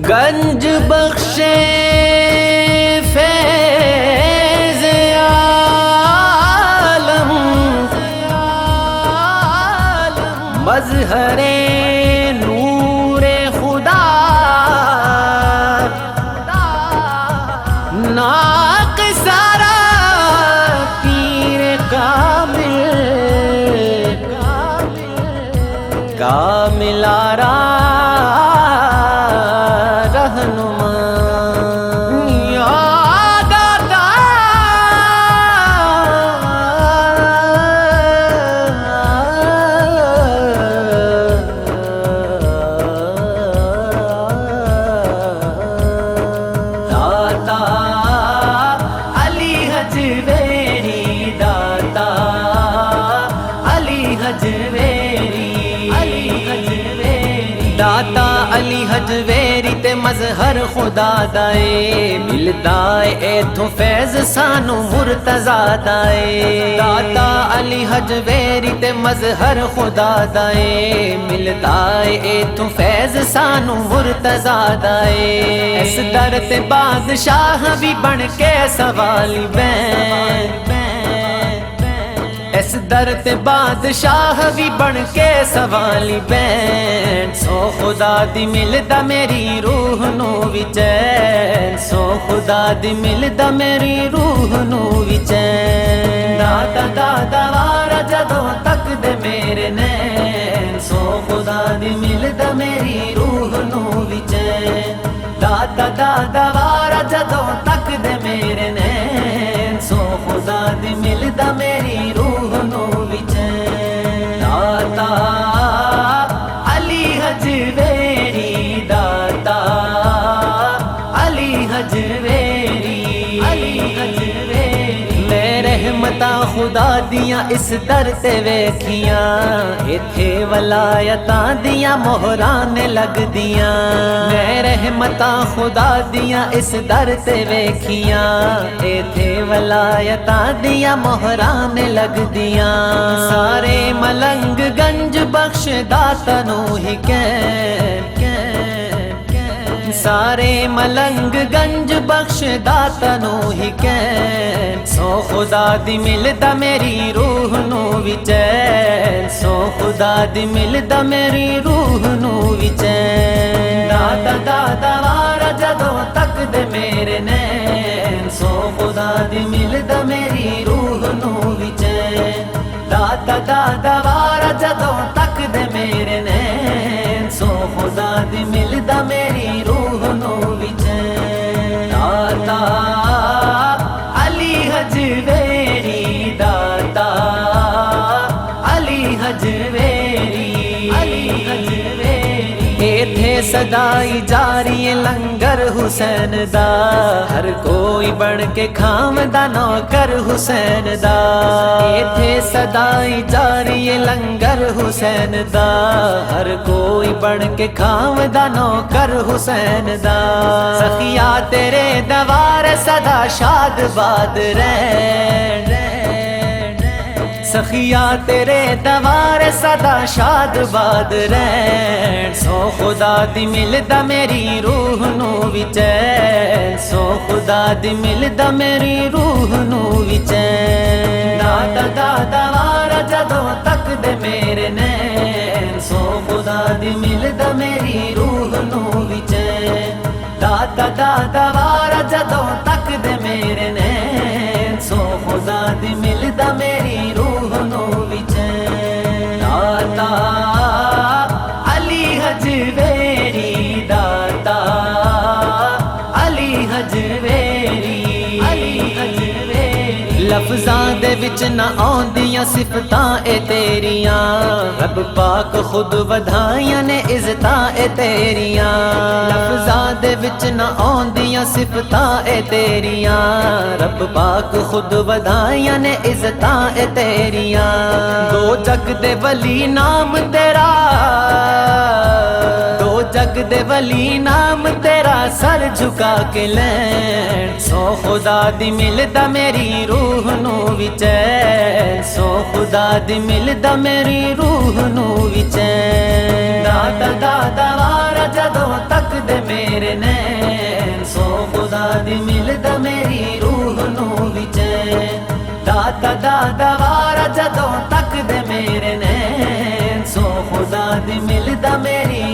गंज बख्शे फैज़ आलम मज़हरे नूरे खुदा नाक़िसारा पीर कामिलारा रहनुमा याद आता दाता अली हजवेरी दाता अली हजवेरी दाता अली हजवेरी ते मज़हर खुदा दाए मिलदा ए इथों फैज़ सानू मुर्तज़ा दाए दाता अली हजवेरी ते मज़हर खुदा दाए मिलदा ए इथों फैज़ सानू मुर्तज़ा दाए इस दर ते बादशाह भी बन के सवाली बैन इस दर ते बादशाह भी बन के सवाली बैन सो खुदा दी मिलदा मेरी रूह नू भी चैन सो खुदा दी मिलदा मेरी रूह नू भी चैन दाता दाता वारा जदों तक दे मेरे नैन सो खुदा दी मिलदा मेरी रूह नू भी चैन दाता दाता वारा जदों तक दे मेरे नैन सो खुदा दी मिलदा मेरी रूह नू भी चैन दाता अली हजवेरी दाता अली हजवेरी मैं रहमता खुदा दियां इस दर ते वेखियां इथे वलायतां दियां मोहरां ने लगदियां मैं रहमता खुदा दियां इस दर ते वेखियां इथे वलायतां दियां मोहरां ने लगदियां सारे मलंग गंज बख्श दाता नू ही सारे मलंग गंज बख्श दाता नू ही कैन सो खुदा दी मिलदा मेरी रूह नू भी चैन सो खुदा दी मिलदा मेरी रूह नू भी चैन दाता दाता वारा जदों तक दे मेरे नैन सो खुदा दी मिलदा मेरी रूह नू भी चैन दाता दाता वारा जदों तक दे मेरे नैन सो खुदा दी मिलदा मेरी रूह नू भी चैन दाता अली हजवेरी दाता अली हजवेरी इथे सदाई जारी लंगर हुसैन दा हर कोई बन के खावदा नौकर हुसैन दा इथे सदाई जारी लंगर हुसैन दा हर कोई बन के खावदा नौकर हुसैन दा सखिया तेरे दवार सदा शाद बाद रहन सखिया तेरे दवार सदा शाद बाद रहन सो खुदा दी मिलदा मेरी रूह नू भी चैन सो खुदा दी मिलदा मेरी रूह नू भी चैन दाता दाता वारा जदों तक दे मेरे नैन सो खुदा दी मिलदा मेरी रूह नू भी चैन दाता दाता वारा जदों तक दे मेरे नैन सो खुदा दी मिलदा मेरी रूह नू भी चैन दाता अली हजवेरी दाता अली हजवेरी लफ्ज़ां दे विच ना आउंदियां सिफतां ए तेरियां रब पाक खुद वधाइयां ने इज़्ज़तां ए तेरियां लफ्ज़ां दे विच ना आउंदियां सिफतां ए तेरियां रब पाक खुद वधाइयां ने इज़्ज़तां ए तेरियां दो जग दे वली नाम तेरा दो जग दे वली नाम तेरा सर झुका के लैन सो खुदा दी मिलदा मेरी रूह नू भी चैन सो खुदा दी मिलदा मेरी रूह नू भी चैन दाता दाता वारा जदों तक दे मेरे खुदा दी मिलदा मेरी